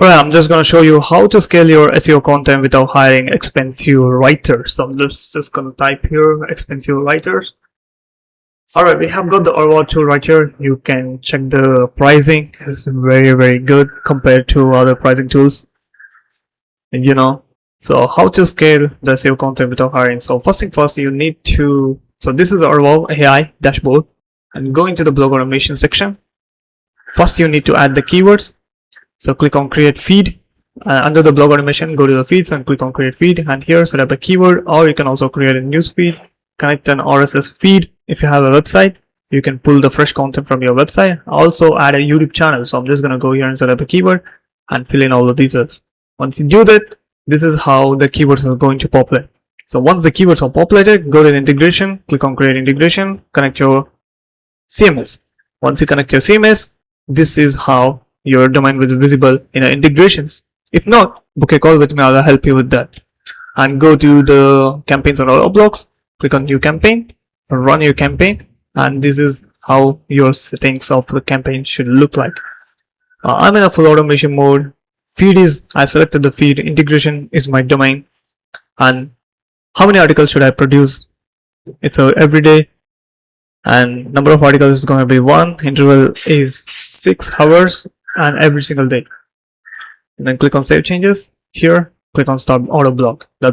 Alright, I'm just going to show you how to scale your SEO content without hiring expensive writers. So I'm just going to type here expensive writers. Alright, we have got the Orwa tool right here. You can check the pricing. It's very good compared to other pricing tools. So how to scale the SEO content without hiring. So first thing first, you need to, so this is Orwa AI dashboard, and go into the blog automation section. First you need to add the keywords. So click on create feed. Under the blog automation, go to the feeds and click on create feed, and here set up a keyword, or you can also create a news feed, connect an RSS feed. If you have a website, you can pull the fresh content from your website. Also add a YouTube channel. So I'm just going to go here and set up a keyword and fill in all the details. Once you do that, this is how the keywords are going to populate. So once the keywords are populated, go to the integration, click on create integration, connect your CMS. Once you connect your CMS, this is how your domain will be visible in the integrations. If not, book a call with me, I'll help you with that. And go to the campaigns and auto blocks, click on new campaign, run your campaign, and this is how your settings of the campaign should look like. I'm in a full automation mode. Feed is, I selected the feed, integration is my domain, and how many articles should I produce? It's a everyday, and number of articles is going to be 1, interval is 6 hours, and every single day. And then click on save changes. Here click on start auto block. That's